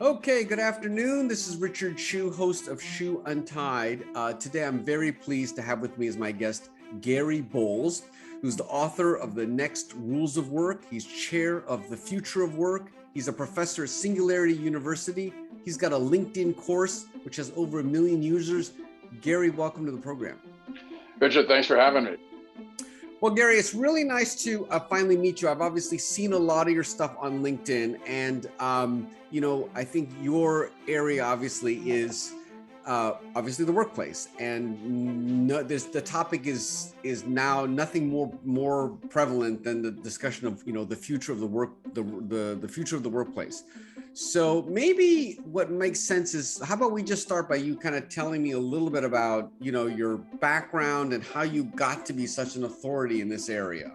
Okay, good afternoon. This is Richard Hsu, host of Hsu Untied. Today, I'm very pleased to have with me as my guest, Gary Bolles, who's the author of The Next Rules of Work. He's chair of The Future of Work. He's a professor at Singularity University. He's got a LinkedIn course, which has over 1 million users. Gary, welcome to the program. Richard, thanks for having me. Well, Gary, it's really nice to finally meet you. I've obviously seen a lot of your stuff on LinkedIn, and I think your area obviously is obviously the workplace, and the topic is now nothing more prevalent than the discussion of the future of the future of the workplace. So maybe what makes sense is, how about we just start by you kind of telling me a little bit about your background and how you got to be such an authority in this area.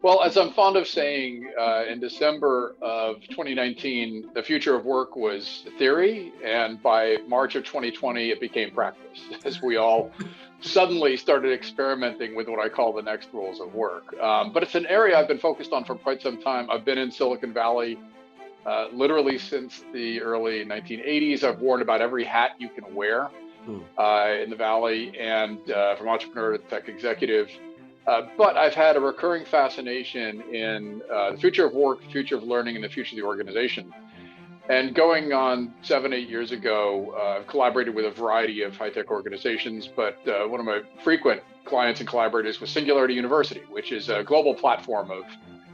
Well, as I'm fond of saying, in December of 2019, the future of work was theory, and by March of 2020, it became practice, as we all suddenly started experimenting with what I call the next rules of work. But it's an area I've been focused on for quite some time. I've been in Silicon Valley literally since the early 1980s. I've worn about every hat you can wear in the Valley, and from entrepreneur to tech executive. But I've had a recurring fascination in the future of work, the future of learning, and the future of the organization. And going on 7-8 years ago, I've collaborated with a variety of high-tech organizations, but one of my frequent clients and collaborators was Singularity University, which is a global platform of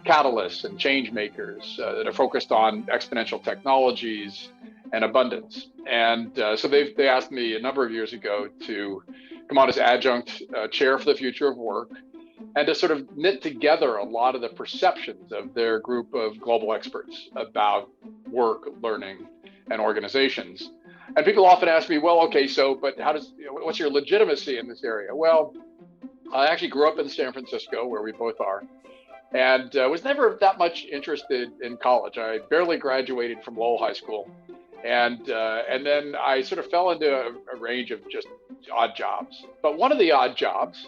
catalysts and change makers that are focused on exponential technologies and abundance. And so they asked me a number of years ago to come on as adjunct chair for the future of work, and to sort of knit together a lot of the perceptions of their group of global experts about work, learning, and organizations. And people often ask me, well, okay, but what's your legitimacy in this area? Well, I actually grew up in San Francisco, where we both are, and was never that much interested in college. I barely graduated from Lowell High School. And then I sort of fell into a range of just odd jobs. But one of the odd jobs,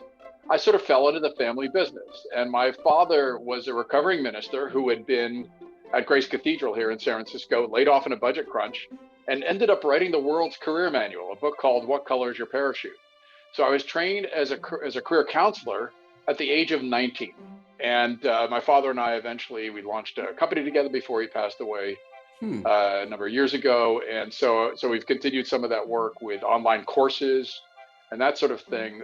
I sort of fell into the family business. And my father was a recovering minister who had been at Grace Cathedral here in San Francisco, laid off in a budget crunch, and ended up writing the world's career manual, a book called What Color is Your Parachute? So I was trained as a career counselor at the age of 19. And my father and I we launched a company together before he passed away a number of years ago. And so we've continued some of that work with online courses and that sort of thing.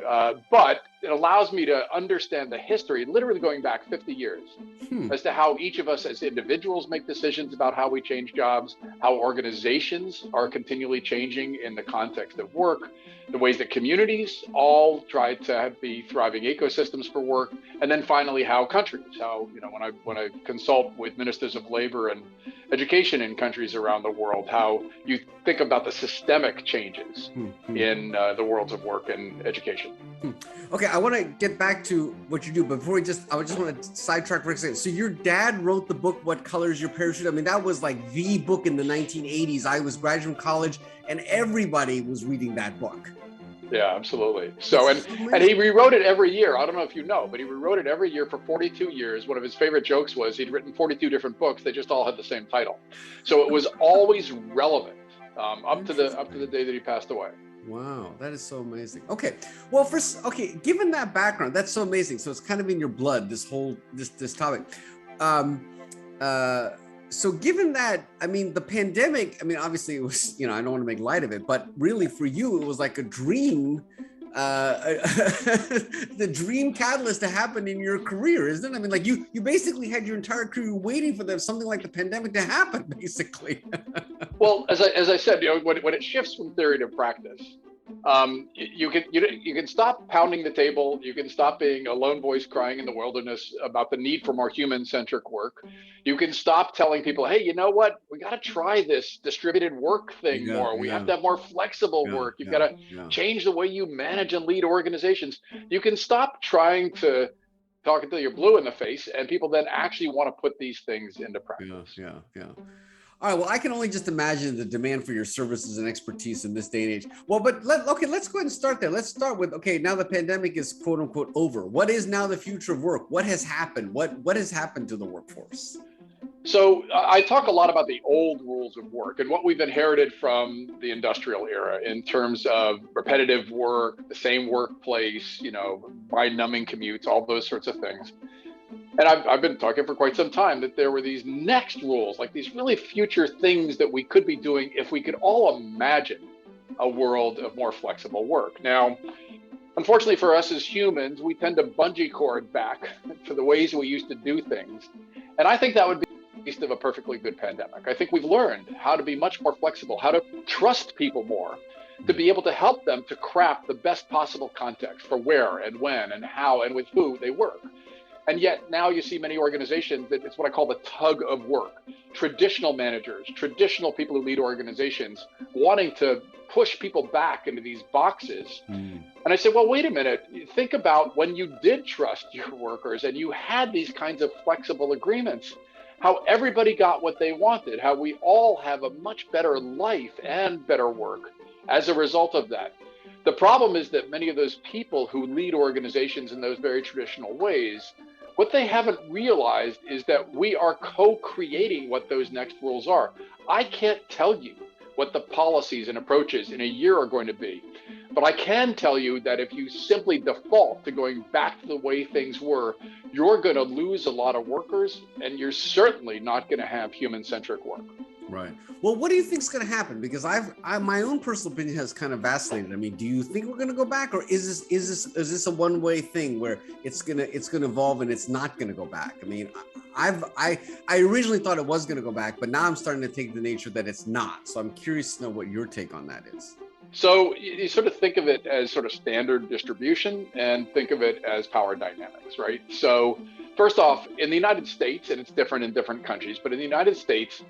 But it allows me to understand the history, literally going back 50 years, as to how each of us as individuals make decisions about how we change jobs, how organizations are continually changing in the context of work, the ways that communities all try to be thriving ecosystems for work, and then finally how countries, when I consult with ministers of labor and education in countries around the world, how you think about the systemic changes in the worlds of work and education. Okay, I want to get back to what you do, but before I just want to sidetrack for a second. So your dad wrote the book, What Color is Your Parachute? I mean, that was like the book in the 1980s. I was graduating from college and everybody was reading that book. Yeah, absolutely. So, and he rewrote it every year. I don't know if you know, but he rewrote it every year for 42 years. One of his favorite jokes was he'd written 42 different books. They just all had the same title. So it was always relevant up to the day that he passed away. Wow, that is so amazing. Okay, well, given that background, that's so amazing. So it's kind of in your blood, this topic. So given that, I mean, the pandemic, I mean, obviously it was, I don't want to make light of it, but really for you, it was like a dream, the dream catalyst to happen in your career, isn't it? I mean, like you basically had your entire career waiting for something like the pandemic to happen, basically. Well, as I said, when it shifts from theory to practice, you can stop pounding the table. You can stop being a lone voice crying in the wilderness about the need for more human-centric work. You can stop telling people, hey, you know what? We got to try this distributed work thing more. We have to have more flexible work. You've got to change the way you manage and lead organizations. You can stop trying to talk until you're blue in the face, and people then actually want to put these things into practice. Yeah. All right, well, I can only just imagine the demand for your services and expertise in this day and age. Well, but let's go ahead and start there. Let's start with, okay, now the pandemic is quote unquote over. What is now the future of work? What has happened? What has happened to the workforce? So I talk a lot about the old rules of work and what we've inherited from the industrial era in terms of repetitive work, the same workplace, mind-numbing commutes, all those sorts of things. And I've been talking for quite some time that there were these next rules, like these really future things that we could be doing if we could all imagine a world of more flexible work. Now, unfortunately for us as humans, we tend to bungee cord back to the ways we used to do things. And I think that would be the least of a perfectly good pandemic. I think we've learned how to be much more flexible, how to trust people more, to be able to help them to craft the best possible context for where and when and how and with who they work. And yet now you see many organizations that it's what I call the tug of work. Traditional managers, traditional people who lead organizations wanting to push people back into these boxes. And I said, well, wait a minute. Think about when you did trust your workers and you had these kinds of flexible agreements, how everybody got what they wanted, how we all have a much better life and better work as a result of that. The problem is that many of those people who lead organizations in those very traditional ways, what they haven't realized is that we are co-creating what those next rules are. I can't tell you what the policies and approaches in a year are going to be, but I can tell you that if you simply default to going back to the way things were, you're going to lose a lot of workers, and you're certainly not going to have human-centric work. Right. Well, what do you think is going to happen? Because my own personal opinion has kind of vacillated. I mean, do you think we're going to go back, or is this a one-way thing where it's going to evolve and it's not going to go back? I mean, I originally thought it was going to go back, but now I'm starting to take the nature that it's not. So I'm curious to know what your take on that is. So you sort of think of it as sort of standard distribution and think of it as power dynamics, right? So first off, in the United States, and it's different in different countries, but in the United States,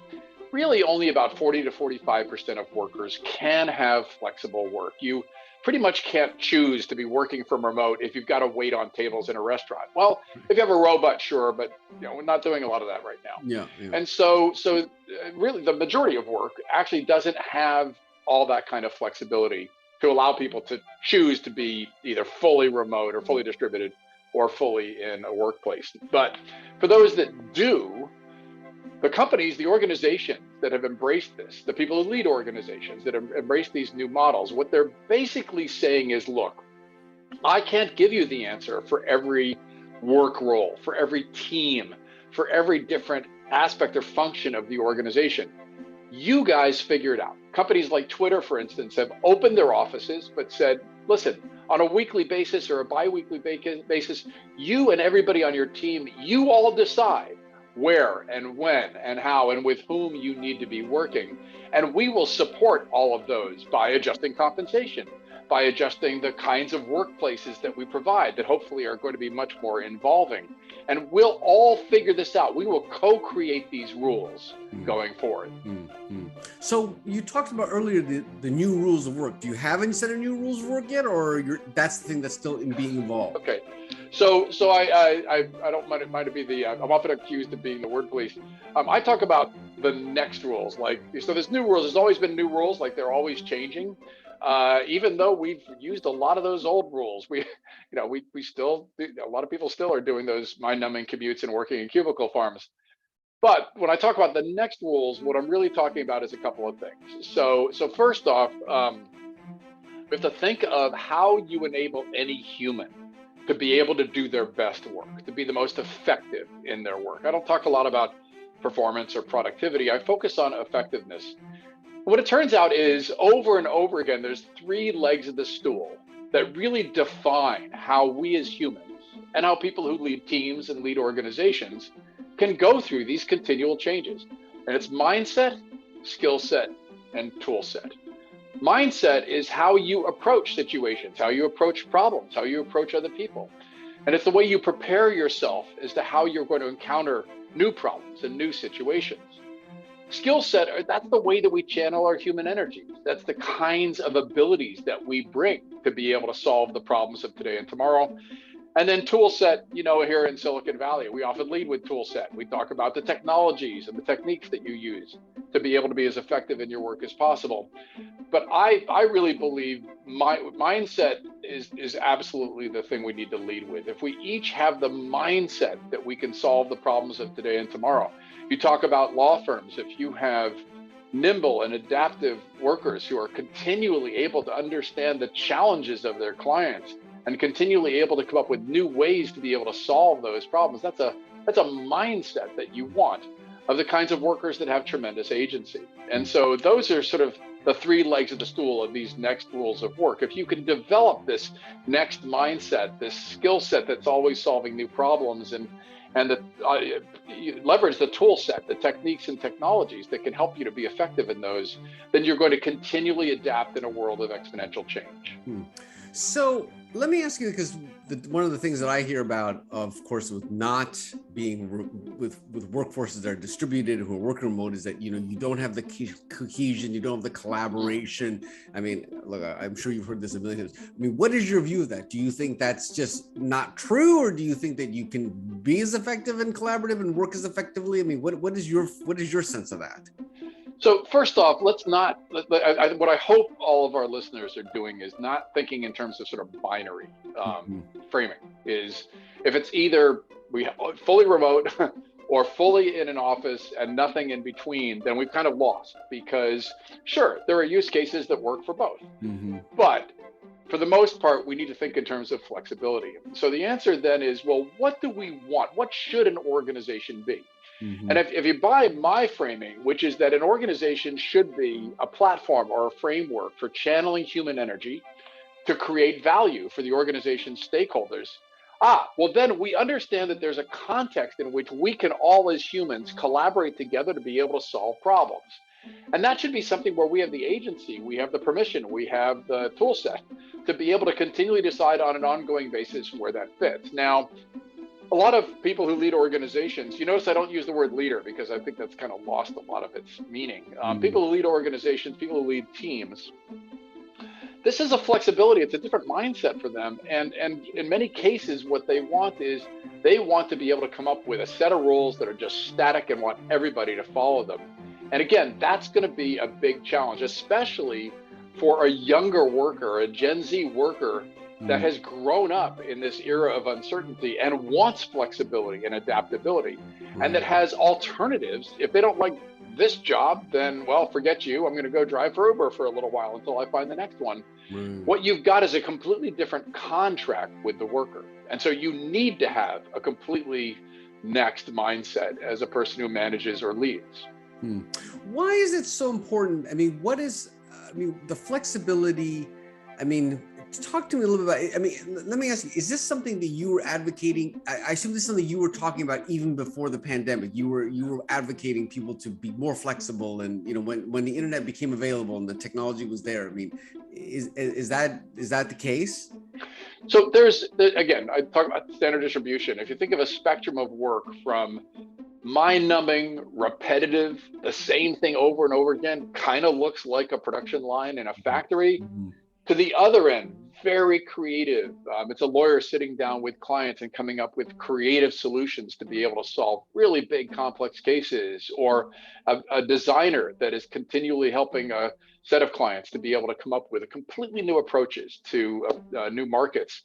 really only about 40 to 45% of workers can have flexible work. You pretty much can't choose to be working from remote if you've got to wait on tables in a restaurant. Well, if you have a robot, sure, but we're not doing a lot of that right now. Yeah. And so really the majority of work actually doesn't have all that kind of flexibility to allow people to choose to be either fully remote or fully distributed or fully in a workplace. But for those that do, the companies, the organizations that have embraced this, the people who lead organizations that have embraced these new models, what they're basically saying is, look, I can't give you the answer for every work role, for every team, for every different aspect or function of the organization. You guys figure it out. Companies like Twitter, for instance, have opened their offices, but said, listen, on a weekly basis or a bi-weekly basis, you and everybody on your team, you all decide where and when and how and with whom you need to be working. And we will support all of those by adjusting compensation, by adjusting the kinds of workplaces that we provide that hopefully are going to be much more involving. And we'll all figure this out. We will co-create these rules going forward. So you talked about earlier the new rules of work. Do you have any set of new rules of work yet, or that's the thing that's still being evolved? Okay. So I don't mind to be the, I'm often accused of being the word police. I talk about the next rules. So there's new rules. There's always been new rules, like they're always changing. Even though we've used a lot of those old rules, we still, a lot of people still are doing those mind-numbing commutes and working in cubicle farms. But when I talk about the next rules, what I'm really talking about is a couple of things. So first off, we have to think of how you enable any human to be able to do their best work, to be the most effective in their work. I don't talk a lot about performance or productivity. I focus on effectiveness. What it turns out is over and over again, there's three legs of the stool that really define how we as humans and how people who lead teams and lead organizations can go through these continual changes. And it's mindset, skill set, and tool set. Mindset is how you approach situations, how you approach problems, how you approach other people. And it's the way you prepare yourself as to how you're going to encounter new problems and new situations. Skill set, that's the way that we channel our human energies. That's the kinds of abilities that we bring to be able to solve the problems of today and tomorrow. And then tool set, here in Silicon Valley, we often lead with tool set. We talk about the technologies and the techniques that you use to be able to be as effective in your work as possible. But I really believe mindset is absolutely the thing we need to lead with. If we each have the mindset that we can solve the problems of today and tomorrow. You talk about law firms. If you have nimble and adaptive workers who are continually able to understand the challenges of their clients and continually able to come up with new ways to be able to solve those problems, that's a mindset that you want of the kinds of workers that have tremendous agency. And so those are sort of the three legs of the stool of these next rules of work. If you can develop this next mindset, this skill set that's always solving new problems, and you leverage the tool set, the techniques and technologies that can help you to be effective in those, then you're going to continually adapt in a world of exponential change. So let me ask you, because one of the things that I hear about, of course, with not being with workforces that are distributed, who are working remote, is that you don't have the cohesion, you don't have the collaboration. I mean, look, I'm sure you've heard this a million times. I mean, what is your view of that? Do you think that's just not true, or do you think that you can be as effective and collaborative and work as effectively? I mean, what is your sense of that? So first off, what I hope all of our listeners are doing is not thinking in terms of sort of binary framing. Is if it's either we fully remote or fully in an office and nothing in between, then we've kind of lost, because sure, there are use cases that work for both, but for the most part, we need to think in terms of flexibility. So the answer then is, well, what do we want? What should an organization be? And if you buy my framing, which is that an organization should be a platform or a framework for channeling human energy to create value for the organization's stakeholders, well, then we understand that there's a context in which we can all as humans collaborate together to be able to solve problems. And that should be something where we have the agency, we have the permission, we have the tool set to be able to continually decide on an ongoing basis where that fits. Now, a lot of people who lead organizations, you notice I don't use the word leader because I think that's kind of lost a lot of its meaning. People who lead organizations, people who lead teams, this is a flexibility. It's a different mindset for them. And in many cases, what they want is they want to be able to come up with a set of rules that are just static and want everybody to follow them. And again, that's going to be a big challenge, especially for a younger worker, a Gen Z worker that has grown up in this era of uncertainty and wants flexibility and adaptability, and that has alternatives. If they don't like this job, then, well, forget you. I'm going to go drive for Uber for a little while until I find the next one. What you've got is a completely different contract with the worker. And so you need to have a completely next mindset as a person who manages or leads. Why is it so important? I mean, the flexibility, talk to me a little bit about, let me ask you, is this something that you were advocating? I assume this is something you were talking about even before the pandemic. You were advocating people to be more flexible, and when the internet became available and the technology was there. I mean, is that the case? So again, I talk about standard distribution. If you think of a spectrum of work from mind-numbing, repetitive, the same thing over and over again, kind of looks like a production line in a factory, to the other end, very creative. It's a lawyer sitting down with clients and coming up with creative solutions to be able to solve really big, complex cases, or a designer that is continually helping a set of clients to be able to come up with completely new approaches to new markets.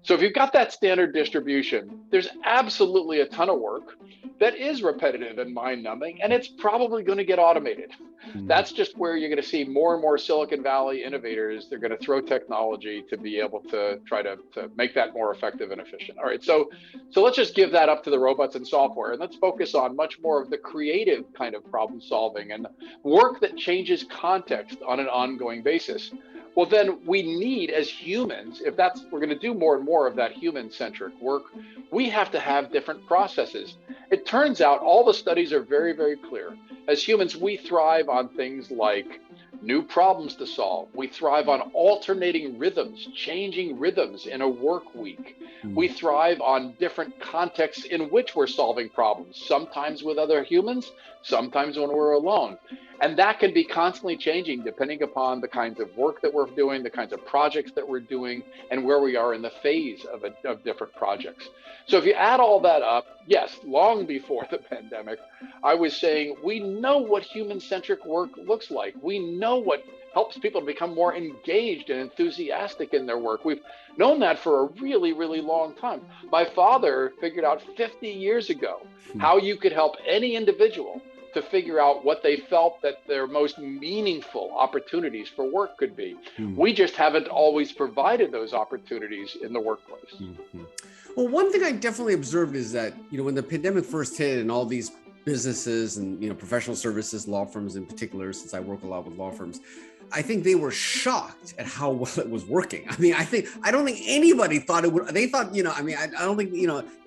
So if you've got that standard distribution, there's absolutely a ton of work that is repetitive and mind-numbing, and it's probably going to get automated. That's just where you're going to see more and more Silicon Valley innovators. They're going to throw technology to be able to try to make that more effective and efficient. All right, so let's just give that up to the robots and software, and let's focus on much more of the creative kind of problem solving and work that changes context on an ongoing basis. Well, then we need, as humans, we're going to do more and more of that human-centric work, we have to have different processes. It turns out all the studies are very, very clear. As humans, we thrive on things like new problems to solve. We thrive on alternating rhythms, changing rhythms in a work week. We thrive on different contexts in which we're solving problems, sometimes with other humans, sometimes when we're alone. And that can be constantly changing depending upon the kinds of work that we're doing, the kinds of projects that we're doing, and where we are in the phase of different projects. So if you add all that up, yes, long before the pandemic, I was saying, we know what human-centric work looks like. We know what helps people to become more engaged and enthusiastic in their work. We've known that for a really, really long time. My father figured out 50 years ago how you could help any individual to figure out what they felt that their most meaningful opportunities for work could be. We just haven't always provided those opportunities in the workplace. Well, one thing I definitely observed is that, when the pandemic first hit and all these businesses and, professional services, law firms in particular, since I work a lot with law firms, I think they were shocked at how well it was working. I mean, I don't think anybody thought it would. They thought, I don't think,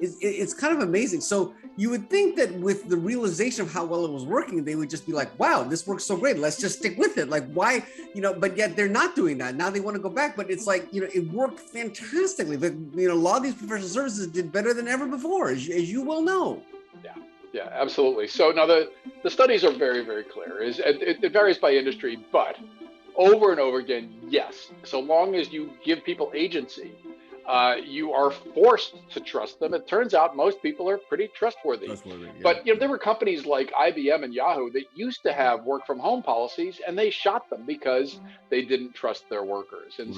it's kind of amazing. So you would think that with the realization of how well it was working, they would just be like, wow, this works so great. Let's just stick with it. Like, why, but yet they're not doing that. Now they want to go back, but it's like, it worked fantastically. But, a lot of these professional services did better than ever before, as you well know. Yeah, absolutely. So now the studies are very, very clear. It varies by industry, but over and over again, yes. So long as you give people agency, you are forced to trust them. It turns out most people are pretty trustworthy. Yeah. But there were companies like IBM and Yahoo that used to have work from home policies, and they shot them because they didn't trust their workers. And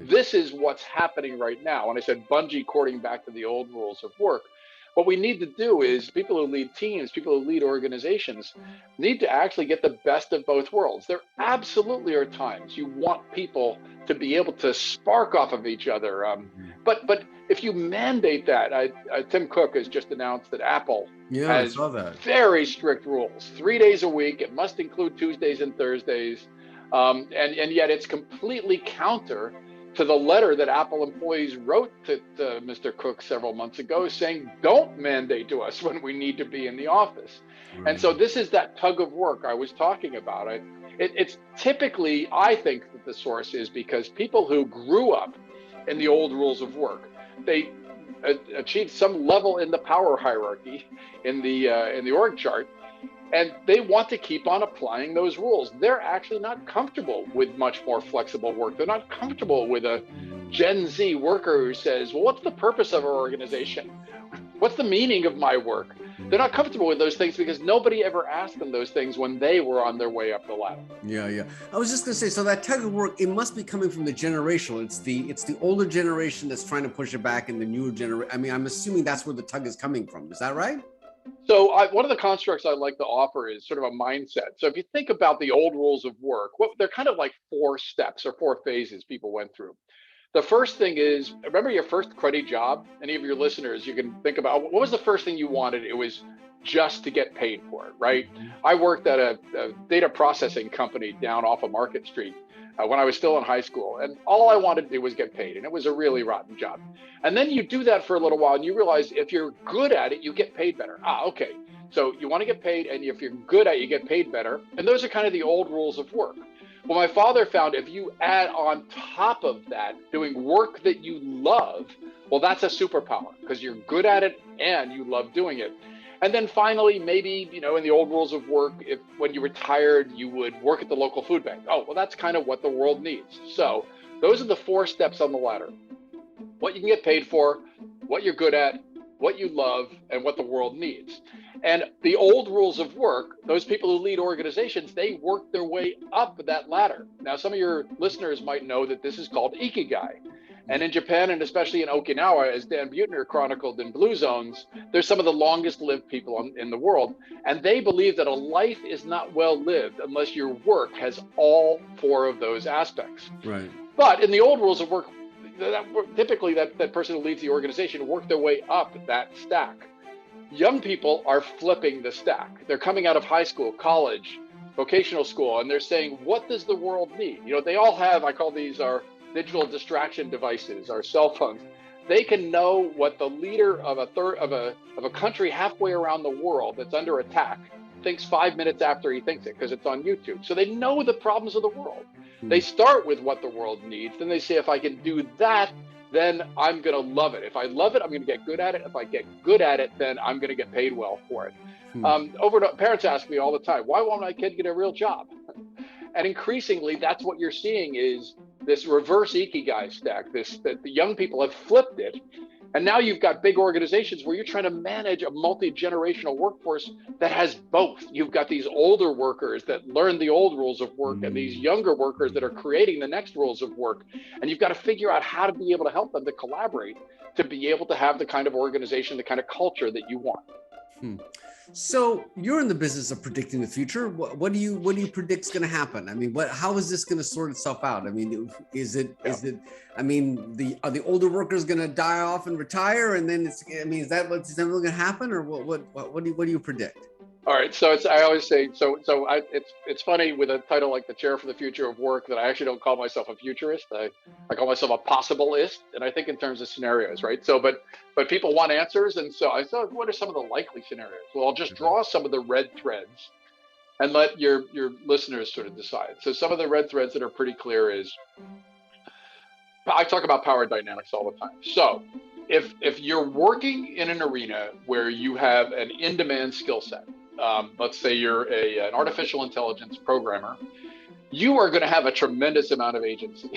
this is what's happening right now. When I said bungee cording back to the old rules of work, what we need to do is people who lead teams, people who lead organizations need to actually get the best of both worlds. There absolutely are times you want people to be able to spark off of each other. But if you mandate that, Tim Cook has just announced that Apple has very strict rules, 3 days a week. It must include Tuesdays and Thursdays. And yet it's completely counter to the letter that Apple employees wrote to Mr. Cook several months ago saying, don't mandate to us when we need to be in the office. And so this is that tug of war I was talking about. It's typically, I think that the source is because people who grew up in the old rules of work, they achieved some level in the power hierarchy in the org chart, and they want to keep on applying those rules. They're actually not comfortable with much more flexible work. They're not comfortable with a Gen Z worker who says, well, what's the purpose of our organization? What's the meaning of my work? They're not comfortable with those things because nobody ever asked them those things when they were on their way up the ladder. Yeah. I was just going to say, so that tug of war, it must be coming from the generational. It's the older generation that's trying to push it back, and the newer generation. I mean, I'm assuming that's where the tug is coming from. Is that right? So one of the constructs I like to offer is sort of a mindset. So if you think about the old rules of work, they're kind of like 4 steps or 4 phases people went through. The first thing is, remember your first cruddy job? Any of your listeners, you can think about, what was the first thing you wanted? It was just to get paid for it, right? I worked at a data processing company down off of Market Street when I was still in high school. And all I wanted to do was get paid. And it was a really rotten job. And then you do that for a little while and you realize if you're good at it, you get paid better. Okay. So you want to get paid, and if you're good at it, you get paid better. And those are kind of the old rules of work. Well, my father found if you add on top of that doing work that you love, well, that's a superpower because you're good at it and you love doing it. And then finally, maybe, in the old rules of work, if when you retired, you would work at the local food bank. Oh, well, that's kind of what the world needs. So those are the 4 steps on the ladder. What you can get paid for, what you're good at, what you love, and what the world needs. And the old rules of work, those people who lead organizations, they work their way up that ladder. Now, some of your listeners might know that this is called Ikigai. And in Japan, and especially in Okinawa, as Dan Buettner chronicled in Blue Zones, there's some of the longest lived people in the world. And they believe that a life is not well lived unless your work has all 4 of those aspects. Right. But in the old rules of work, typically that person who leads the organization worked their way up that stack. Young people are flipping the stack. They're coming out of high school, college, vocational school, and they're saying, what does the world need? They all have, I call these our digital distraction devices, our cell phones. They can know what the leader of a country halfway around the world that's under attack thinks 5 minutes after he thinks it, because it's on YouTube. So they know the problems of the world. They start with what the world needs, then they say, if I can do that, then I'm going to love it. If I love it, I'm going to get good at it. If I get good at it, then I'm going to get paid well for it. Parents ask me all the time, why won't my kid get a real job? And increasingly, that's what you're seeing is this reverse ikigai stack, that the young people have flipped it. And now you've got big organizations where you're trying to manage a multi-generational workforce that has both. You've got these older workers that learn the old rules of work and these younger workers that are creating the next rules of work. And you've got to figure out how to be able to help them to collaborate, to be able to have the kind of organization, the kind of culture that you want. So you're in the business of predicting the future. What do you predict is going to happen? I mean, how is this going to sort itself out? I mean, is it? I mean, are the older workers going to die off and retire, and then is that what's going to happen, or what do you predict? All right, so I always say it's funny with a title like the Chair for the Future of Work that I actually don't call myself a futurist. I call myself a possibilist, and I think in terms of scenarios, right? So, but people want answers, and so I thought, what are some of the likely scenarios? Well, I'll just draw some of the red threads, and let your listeners sort of decide. So, some of the red threads that are pretty clear is I talk about power dynamics all the time. So, if you're working in an arena where you have an in-demand skill set. Let's say you're an artificial intelligence programmer, you are going to have a tremendous amount of agency.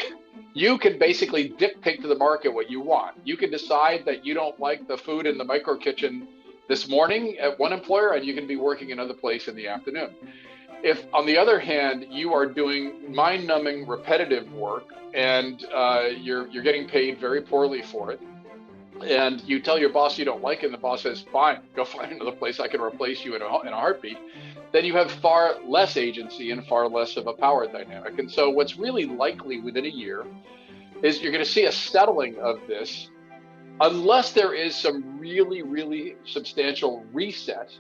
You can basically dictate to the market what you want. You can decide that you don't like the food in the micro kitchen this morning at one employer, and you can be working another place in the afternoon. If, on the other hand, you are doing mind-numbing repetitive work and you're getting paid very poorly for it, and you tell your boss you don't like it, and the boss says, fine, go find another place, I can replace you in a heartbeat, then you have far less agency and far less of a power dynamic. And so what's really likely within a year is you're going to see a settling of this, unless there is some really, really substantial reset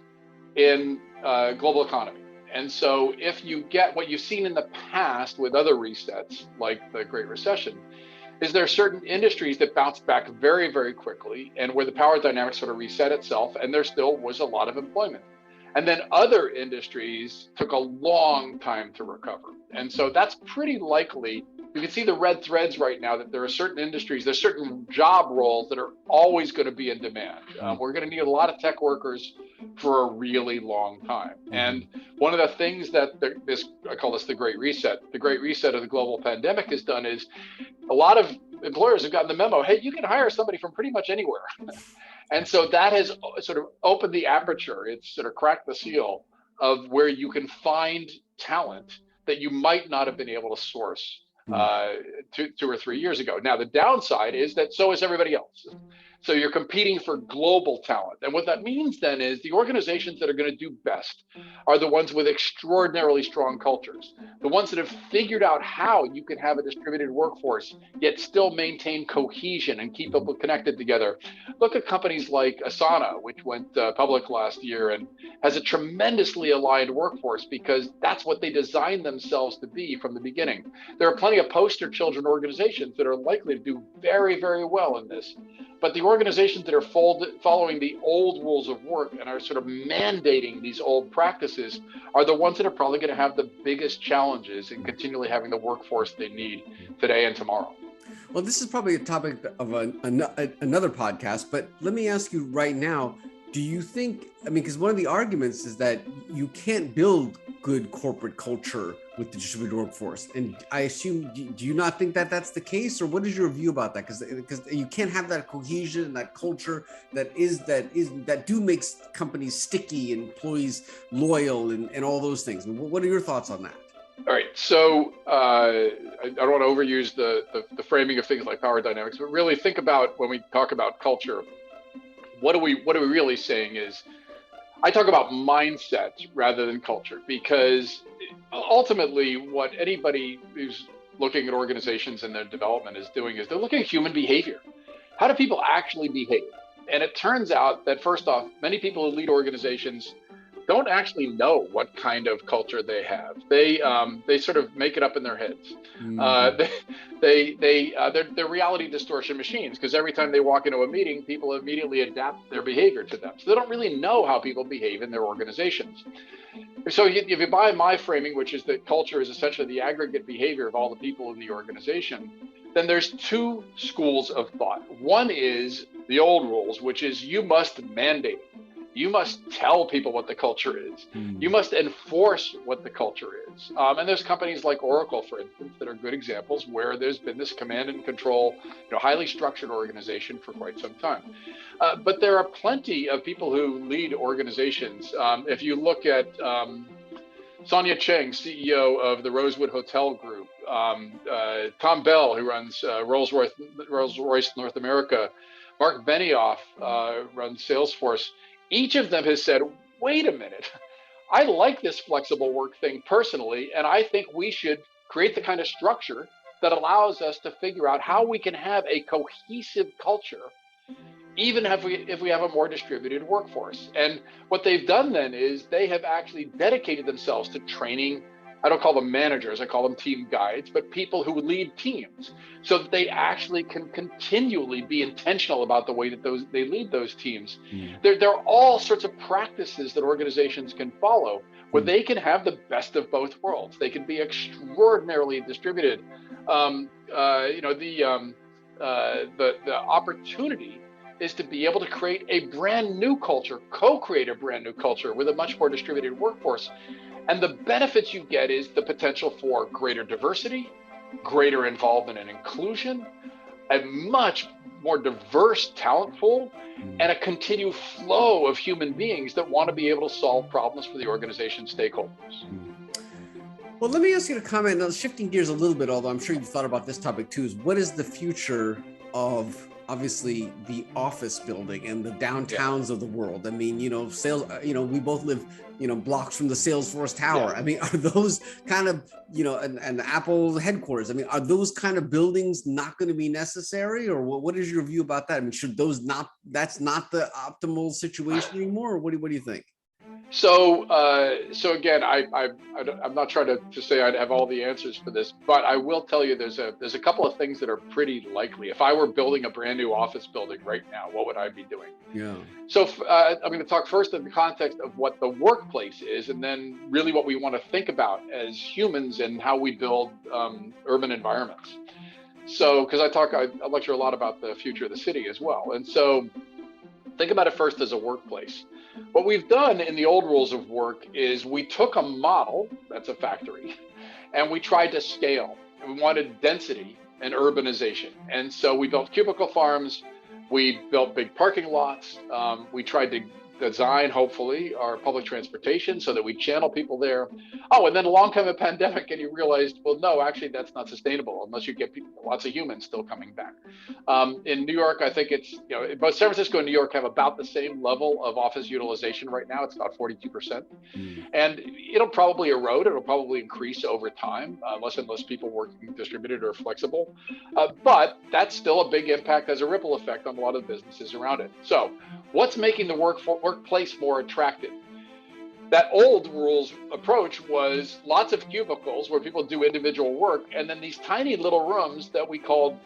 in global economy. And so if you get what you've seen in the past with other resets, like the Great Recession, is there are certain industries that bounce back very, very quickly and where the power dynamic sort of reset itself, and there still was a lot of employment. And then other industries took a long time to recover. And so that's pretty likely. You can see the red threads right now that there are certain industries, there's certain job roles that are always going to be in demand. We're going to need a lot of tech workers for a really long time. And one of the things that I call this the Great Reset of the global pandemic has done is a lot of employers have gotten the memo, hey, you can hire somebody from pretty much anywhere. And so that has sort of opened the aperture. It's sort of cracked the seal of where you can find talent that you might not have been able to source 2 or 3 years ago. Now, the downside is that so is everybody else. So you're competing for global talent. And what that means then is the organizations that are going to do best are the ones with extraordinarily strong cultures, the ones that have figured out how you can have a distributed workforce, yet still maintain cohesion and keep people connected together. Look at companies like Asana, which went public last year and has a tremendously aligned workforce because that's what they designed themselves to be from the beginning. There are plenty of poster children organizations that are likely to do very, very well in this. But the organizations that are following the old rules of work and are sort of mandating these old practices are the ones that are probably going to have the biggest challenges in continually having the workforce they need today and tomorrow. Well, this is probably a topic of another podcast, but let me ask you right now, do you think, because one of the arguments is that you can't build good corporate culture with the distributed workforce. And I assume, do you not think that that's the case, or what is your view about that? Because you can't have that cohesion and that culture that do makes companies sticky and employees loyal and all those things. What are your thoughts on that? All right, so I don't want to overuse the framing of things like power dynamics, but really think about when we talk about culture, what are we really saying is, I talk about mindset rather than culture, because ultimately what anybody who's looking at organizations and their development is doing is they're looking at human behavior. How do people actually behave? And it turns out that first off, many people who lead organizations don't actually know what kind of culture they have. They sort of make it up in their heads. They're reality distortion machines, because every time they walk into a meeting, people immediately adapt their behavior to them. So they don't really know how people behave in their organizations. So if you buy my framing, which is that culture is essentially the aggregate behavior of all the people in the organization, then there's two schools of thought. One is the old rules, which is you must mandate. You must tell people what the culture is. You must enforce what the culture is. And there's companies like Oracle, for instance, that are good examples where there's been this command and control, highly structured organization for quite some time. But there are plenty of people who lead organizations. If you look at Sonia Cheng, CEO of the Rosewood Hotel Group, Tom Bell, who runs Rolls-Royce North America, Mark Benioff runs Salesforce. Each of them has said, wait a minute, I like this flexible work thing personally, and I think we should create the kind of structure that allows us to figure out how we can have a cohesive culture, even if we have a more distributed workforce. And what they've done then is they have actually dedicated themselves to training. I don't call them managers, I call them team guides, but people who lead teams, so that they actually can continually be intentional about the way that they lead those teams. There are all sorts of practices that organizations can follow where they can have the best of both worlds. They can be extraordinarily distributed. The opportunity is to be able to create a brand new culture, co-create a brand new culture with a much more distributed workforce. And the benefits you get is the potential for greater diversity, greater involvement and inclusion, a much more diverse talent pool, and a continued flow of human beings that want to be able to solve problems for the organization stakeholders. Well, let me ask you to comment, now shifting gears a little bit, although I'm sure you've thought about this topic too, is what is the future of obviously the office building and the downtowns of the world? I mean, sales, we both live, blocks from the Salesforce Tower. Yeah. I mean, are those kind of, and Apple headquarters, I mean, are those kind of buildings not going to be necessary? Or what is your view about that? I mean, should those that's not the optimal situation anymore? Or what do you think? So again, I'm not trying to say I'd have all the answers for this, but I will tell you there's a couple of things that are pretty likely. If I were building a brand new office building right now, what would I be doing? Yeah. So I'm going to talk first in the context of what the workplace is, and then really what we want to think about as humans and how we build urban environments. So, because I lecture a lot about the future of the city as well, and so think about it first as a workplace. What we've done in the old rules of work is we took a model, that's a factory, and we tried to scale. And we wanted density and urbanization. And so we built cubicle farms, we built big parking lots, we tried to design, hopefully, our public transportation so that we channel people there. Oh, and then along came a pandemic and you realized, well, no, actually that's not sustainable unless you get lots of humans still coming back. In New York, I think it's, both San Francisco and New York have about the same level of office utilization right now. It's about 42%. And it'll probably erode, it'll probably increase over time, unless people working distributed or flexible. But that's still a big impact, as a ripple effect on a lot of businesses around it. So what's making the workplace more attractive? That old rules approach was lots of cubicles where people do individual work, and then these tiny little rooms that we called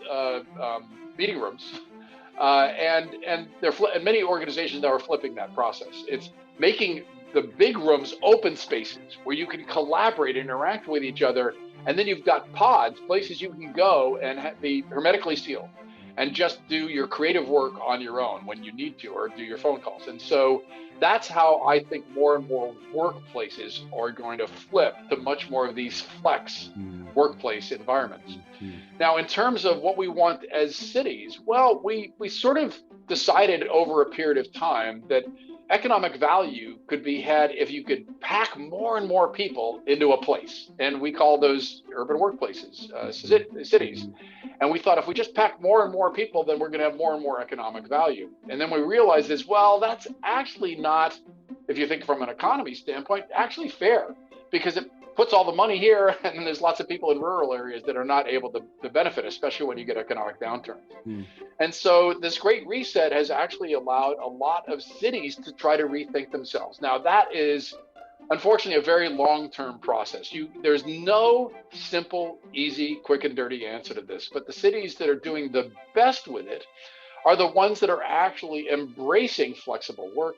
meeting rooms. And many organizations now are flipping that process. It's making the big rooms open spaces where you can collaborate, interact with each other, and then you've got pods, places you can go and be hermetically sealed and just do your creative work on your own when you need to, or do your phone calls. And so that's how I think more and more workplaces are going to flip to much more of these flex workplace environments. Now, in terms of what we want as cities, well, we sort of decided over a period of time that economic value could be had if you could pack more and more people into a place. And we call those urban workplaces, cities. And we thought if we just pack more and more people, then we're going to have more and more economic value. And then we realized that's actually not, if you think from an economy standpoint, actually fair, because it puts all the money here, and then there's lots of people in rural areas that are not able to benefit, especially when you get economic downturns. And so this great reset has actually allowed a lot of cities to try to rethink themselves. Now, that is unfortunately a very long-term process. There's no simple, easy, quick and dirty answer to this, but the cities that are doing the best with it are the ones that are actually embracing flexible work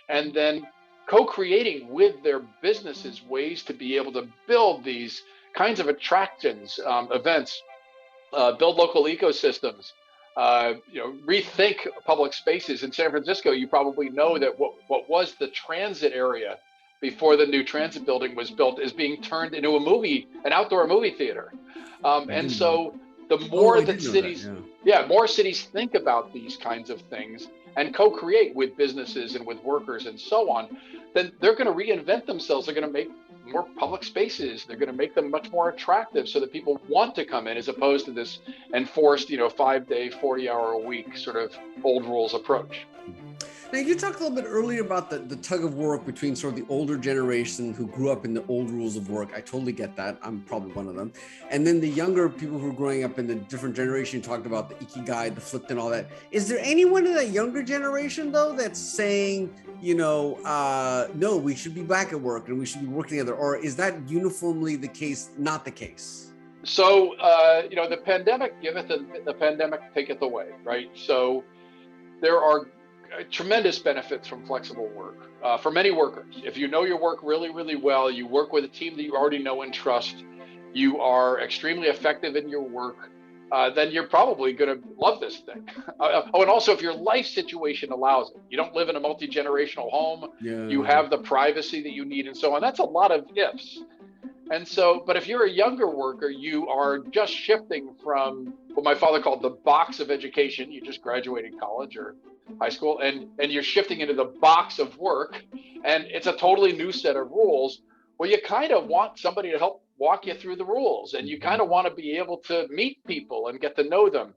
and then co-creating with their businesses ways to be able to build these kinds of attractions, events build local ecosystems, rethink public spaces. In San Francisco, you probably know that what was the transit area before the new transit building was built is being turned into an outdoor movie theater. And so the Oh, more I that did know that. cities, Yeah. more cities think about these kinds of things and co-create with businesses and with workers and so on, then they're going to reinvent themselves. They're going to make more public spaces. They're going to make them much more attractive so that people want to come in, as opposed to this enforced, 5-day, 40-hour-a-week sort of old rules approach. Now, you talked a little bit earlier about the tug of war between sort of the older generation who grew up in the old rules of work. I totally get that. I'm probably one of them. And then the younger people who are growing up in the different generation talked about the ikigai, the flipped and all that. Is there anyone in that younger generation, though, that's saying, no, we should be back at work and we should be working together? Or is that uniformly the case, not the case? So, the pandemic giveth, the pandemic taketh away, right? So there are tremendous benefits from flexible work for many workers. If you know your work really, really well, you work with a team that you already know and trust, you are extremely effective in your work, then you're probably going to love this thing. And also, if your life situation allows it, you don't live in a multi-generational home, you have the privacy that you need and so on. That's a lot of ifs. And so, but if you're a younger worker, you are just shifting from what my father called the box of education. You just graduated college or high school, and you're shifting into the box of work, and it's a totally new set of rules. Well, you kind of want somebody to help walk you through the rules, and you kind of want to be able to meet people and get to know them.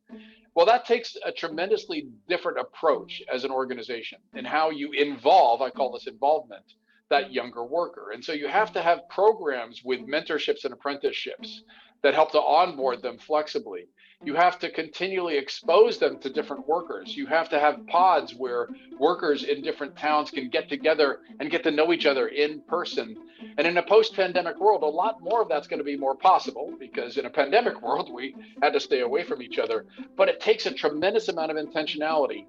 Well, that takes a tremendously different approach as an organization in how you involve, I call this involvement, that younger worker. And so you have to have programs with mentorships and apprenticeships that help to onboard them flexibly. You have to continually expose them to different workers. You have to have pods where workers in different towns can get together and get to know each other in person. And in a post-pandemic world, a lot more of that's going to be more possible, because in a pandemic world, we had to stay away from each other. But it takes a tremendous amount of intentionality.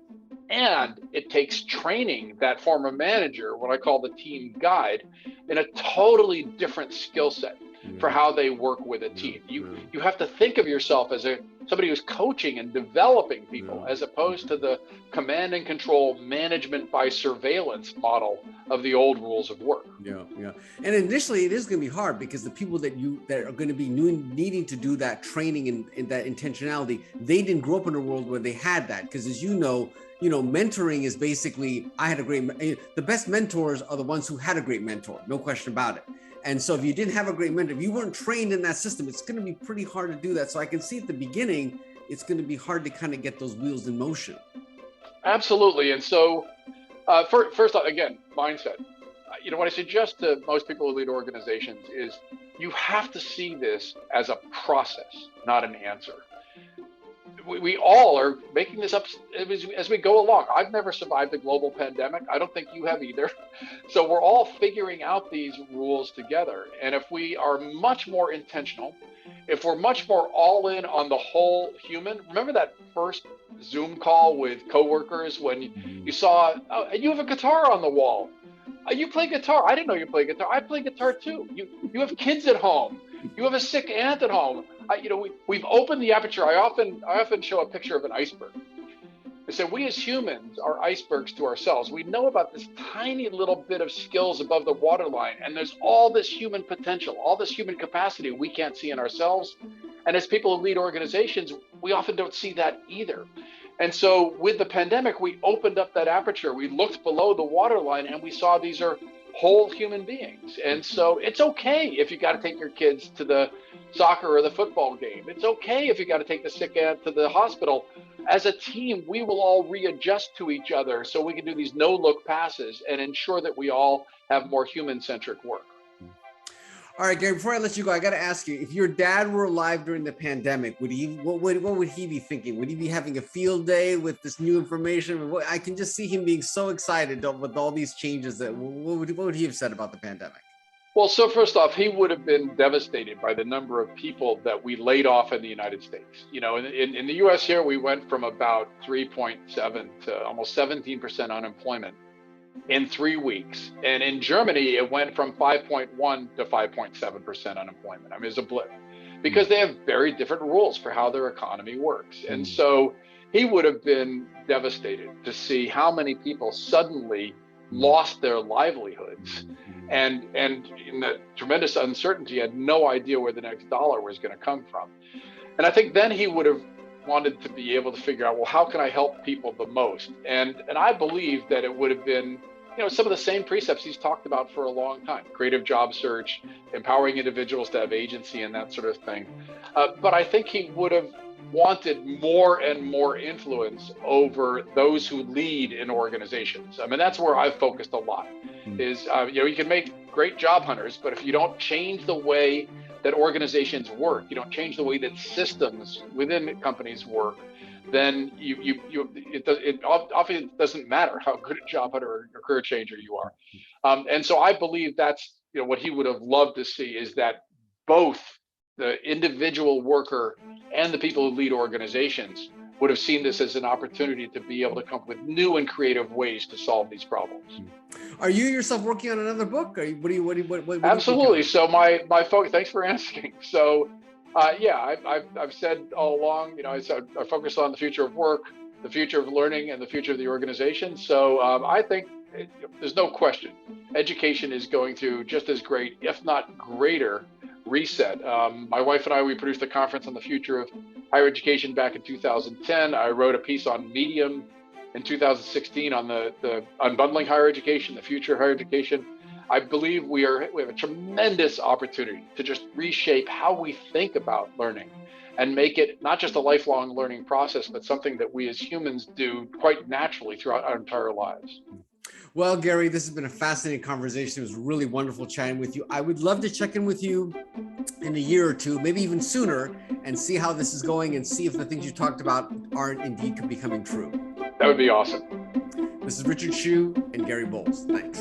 And it takes training that former manager, what I call the team guide, in a totally different skill set for how they work with a team. You have to think of yourself as somebody who's coaching and developing people, as opposed to the command and control management by surveillance model of the old rules of work. Yeah. And initially, it is going to be hard, because the people that are going to be needing to do that training and that intentionality, they didn't grow up in a world where they had that. Because as you know, mentoring is basically, the best mentors are the ones who had a great mentor, no question about it. And so if you didn't have a great mentor, if you weren't trained in that system, it's going to be pretty hard to do that. So I can see at the beginning, it's going to be hard to kind of get those wheels in motion. Absolutely. And so first off, again, mindset. What I suggest to most people who lead organizations is you have to see this as a process, not an answer. We all are making this up as we go along. I've never survived a global pandemic. I don't think you have either. So we're all figuring out these rules together. And if we are much more intentional, if we're much more all in on the whole human, remember that first Zoom call with coworkers when you saw, you have a guitar on the wall. You play guitar. I didn't know you play guitar. I play guitar too. You have kids at home. You have a sick aunt at home. We've opened the aperture. I often show a picture of an iceberg. I say we as humans are icebergs to ourselves. We know about this tiny little bit of skills above the waterline, and there's all this human potential, all this human capacity we can't see in ourselves. And as people who lead organizations, we often don't see that either. And so with the pandemic, we opened up that aperture. We looked below the waterline and we saw these are whole human beings. And so it's okay if you got to take your kids to the soccer or the football game. It's okay if you got to take the sick aunt to the hospital. As a team, we will all readjust to each other so we can do these no-look passes and ensure that we all have more human-centric work. All right, Gary, before I let you go, I got to ask you, if your dad were alive during the pandemic, what would he be thinking? Would he be having a field day with this new information? I can just see him being so excited with all these changes. What would he have said about the pandemic? Well, so first off, he would have been devastated by the number of people that we laid off in the United States. In the US here, we went from about 3.7 to almost 17% unemployment in 3 weeks. And in Germany, it went from 5.1 to 5.7% unemployment. I mean, it's a blip. because they have very different rules for how their economy works. And so he would have been devastated to see how many people suddenly lost their livelihoods and in the tremendous uncertainty had no idea where the next dollar was going to come from. And I think then he would have wanted to be able to figure out, well, how can I help people the most? And I believe that it would have been, some of the same precepts he's talked about for a long time: creative job search, empowering individuals to have agency, and that sort of thing. But I think he would have wanted more and more influence over those who lead in organizations. I mean, that's where I've focused a lot. Is you can make great job hunters, but if you don't change the way that organizations work, you don't change the way that systems within companies work, then it often doesn't matter how good a job hunter or career changer you are. And so I believe that's what he would have loved to see, is that both the individual worker and the people who lead organizations would have seen this as an opportunity to be able to come up with new and creative ways to solve these problems. Are you yourself working on another book? Or what Absolutely. So my focus. Thanks for asking. So, I've said all along, I focus on the future of work, the future of learning, and the future of the organization. So I think there's no question, education is going through just as great, if not greater, reset. My wife and I, we produced a conference on the future of higher education back in 2010. I wrote a piece on Medium in 2016 on the unbundling higher education, the future of higher education. I believe we have a tremendous opportunity to just reshape how we think about learning and make it not just a lifelong learning process, but something that we as humans do quite naturally throughout our entire lives. Well, Gary, this has been a fascinating conversation. It was really wonderful chatting with you. I would love to check in with you in a year or two, maybe even sooner, and see how this is going and see if the things you talked about aren't indeed becoming true. That would be awesome. This is Richard Hsu and Gary Bolles. Thanks.